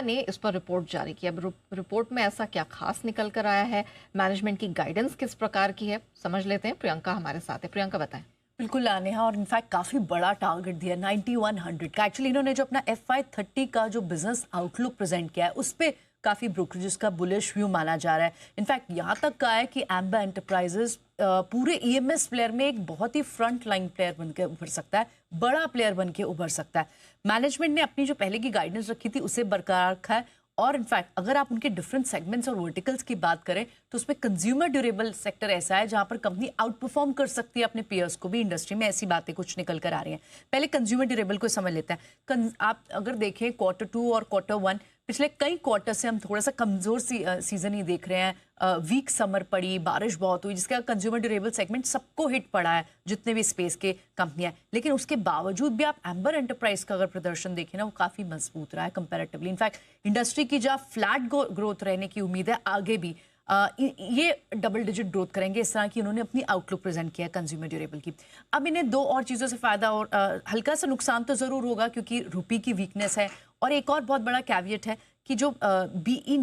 ने इस पर रिपोर्ट जारी की। अब रिपोर्ट में ऐसा क्या खास निकल कर आया है, मैनेजमेंट की गाइडेंस किस प्रकार की है, समझ लेते हैं। प्रियंका हमारे साथ है। प्रियंका बताएं। बिल्कुल नेहा, और इनफैक्ट काफ़ी बड़ा टारगेट दिया 9100 का। एक्चुअली इन्होंने जो अपना FY30 का जो बिजनेस आउटलुक प्रेजेंट किया है उस पर काफ़ी ब्रोकरेजेस का बुलिश व्यू माना जा रहा है। इनफैक्ट यहाँ तक कहा है कि एम्बर एंटरप्राइजेस पूरे EMS प्लेयर में एक बहुत ही फ्रंट लाइन प्लेयर बन के उभर सकता है, बड़ा प्लेयर बन के उभर सकता है। मैनेजमेंट ने अपनी जो पहले की गाइडेंस रखी थी उसे बरकरार रखा है, और इनफैक्ट अगर आप उनके डिफरेंट सेगमेंट्स और वर्टिकल्स की बात करें तो उसमें कंज्यूमर ड्यूरेबल सेक्टर ऐसा है जहां पर कंपनी आउट परफॉर्म कर सकती है अपने पीयर्स को भी। इंडस्ट्री में ऐसी बातें कुछ निकल कर आ रही हैं। पहले कंज्यूमर ड्यूरेबल को समझ लेते हैं। आप अगर देखें Q2 और Q1, पिछले कई क्वार्टर से हम थोड़ा सा कमजोर सीजन ही देख रहे हैं। वीक समर पड़ी, बारिश बहुत हुई, जिसका कंज्यूमर ड्यूरेबल सेगमेंट सबको हिट पड़ा है, जितने भी स्पेस के कंपनियां। लेकिन उसके बावजूद भी आप एम्बर एंटरप्राइज का अगर प्रदर्शन देखें ना, वो काफी मजबूत रहा है कंपैरेटिवली। इनफैक्ट इंडस्ट्री की जहाँ फ्लैट ग्रोथ रहने की उम्मीद है, आगे भी ये डबल डिजिट ग्रोथ करेंगे, इस तरह की उन्होंने अपनी आउटलुक प्रेजेंट किया कंज्यूमर ड्यूरेबल की। अब इन्हें दो और चीज़ों से फायदा और हल्का सा नुकसान तो ज़रूर होगा, क्योंकि रुपये की वीकनेस है। और एक और बहुत बड़ा कैविएट है कि जो BEE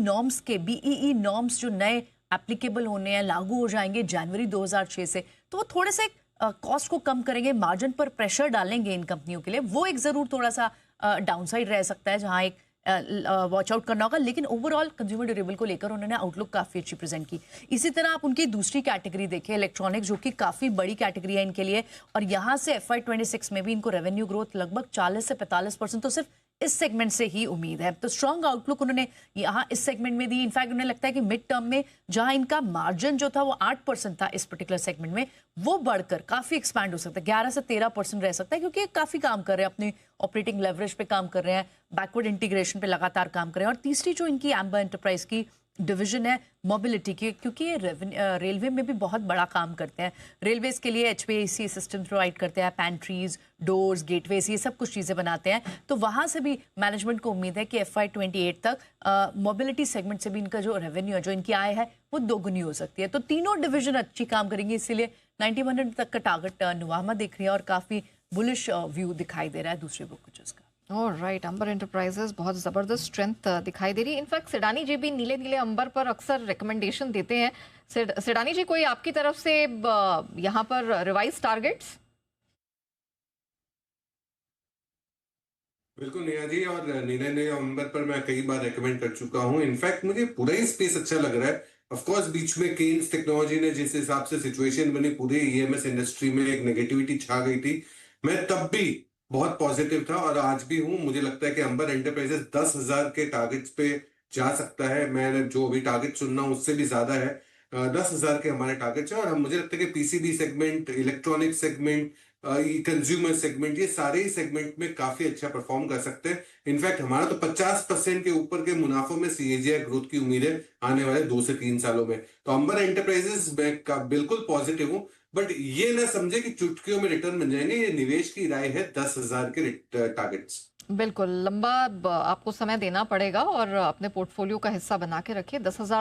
नॉर्म्स जो नए एप्लीकेबल होने हैं, लागू हो जाएंगे जनवरी 2006 से, तो वो थोड़े से कॉस्ट को कम करेंगे, मार्जिन पर प्रेशर डालेंगे इन कंपनियों के लिए। वो एक ज़रूर थोड़ा सा डाउनसाइड रह सकता है, जहाँ एक वॉच आउट करना होगा। लेकिन ओवरऑल कंज्यूमर ड्यूरेबल को लेकर उन्होंने आउटलुक काफ़ी अच्छी प्रेजेंट की। इसी तरह आप उनकी दूसरी कैटेगरी देखें, इलेक्ट्रॉनिक्स, जो कि काफ़ी बड़ी कैटेगरी है इनके लिए, और यहाँ से FY26 में भी इनको रेवेन्यू ग्रोथ लगभग 40 से 45% तो सिर्फ इस सेगमेंट से ही उम्मीद है। तो स्ट्रॉन्ग आउटलुक उन्होंने यहाँ इस सेगमेंट में दी। इनफैक्ट उन्हें लगता है कि मिड टर्म में जहां इनका मार्जिन जो था वो 8% था इस पर्टिकुलर सेगमेंट में, वो बढ़कर काफी एक्सपैंड हो सकता है, 11 से 13% रह सकता है, क्योंकि काफी काम कर रहे हैं, अपनी ऑपरेटिंग लेवरेज पे काम कर रहे हैं, बैकवर्ड इंटीग्रेशन पे लगातार काम कर रहे हैं। और तीसरी जो इनकी एम्बर एंटरप्राइज की डिवीजन है मोबिलिटी की, क्योंकि ये रेलवे में भी बहुत बड़ा काम करते हैं। रेलवेज के लिए HVAC सिस्टम प्रोवाइड करते हैं, पैंट्रीज, डोर्स, गेटवेज, ये सब कुछ चीज़ें बनाते हैं। तो वहाँ से भी मैनेजमेंट को उम्मीद है कि FY28 तक मोबिलिटी सेगमेंट से भी इनका जो रेवेन्यू है, जो इनकी आय है, वो दोगुनी हो सकती है। तो तीनों डिवीजन अच्छी काम करेंगी, इसीलिए 9100 तक का टारगेट नुवामा दिख रही है, और काफ़ी बुलिश व्यू दिखाई दे रहा है दूसरे ब्रोकरेजेस का। राइट, अंबर एंटरप्राइजेस बहुत ज़बरदस्त स्ट्रेंथ दिखाई दे रही है। इनफैक्ट सिडानी जी भी नीले नीले अंबर पर अक्सर रिकमेंडेशन देते हैं। सिडानी जी, कोई आपकी तरफ से यहाँ पर रिवाइज टारगेट्स? बिल्कुल नेहा जी, और नीले नीले अंबर पर मैं कई बार रेकमेंड कर चुका हूँ। इनफैक्ट मुझे पूरा ही स्पेस अच्छा लग रहा है। ऑफ कोर्स बीच में केन्स टेक्नोलॉजी ने जिस हिसाब से सिचुएशन बनी, पूरे EMS इंडस्ट्री में एक नेगेटिविटी छा गई थी। मैं तब भी बहुत पॉजिटिव था और आज भी हूँ। मुझे लगता है कि अंबर एंटरप्राइजेस 10,000 के टारगेट्स पे जा सकता है। मैं जो अभी टारगेट सुन रहा हूँ उससे भी ज्यादा है। 10,000 के हमारे टारगेट्स है, और मुझे लगता है कि PCB segment, electronic segment, consumer segment, ये सारे ही सेगमेंट में काफी अच्छा परफॉर्म कर सकते हैं। इनफैक्ट हमारा तो 50% के ऊपर के मुनाफों में CAGR ग्रोथ की उम्मीद है आने वाले 2 से 3 सालों में। तो अंबर एंटरप्राइजेस मैं बिल्कुल पॉजिटिव हूँ, बट ये ना समझे कि चुटकियों में रिटर्न मिल जाएंगे। ये निवेश की राय है 10,000 के टारगेट्स। बिल्कुल, लंबा आपको समय देना पड़ेगा और अपने पोर्टफोलियो का हिस्सा बना के रखिए। 10,000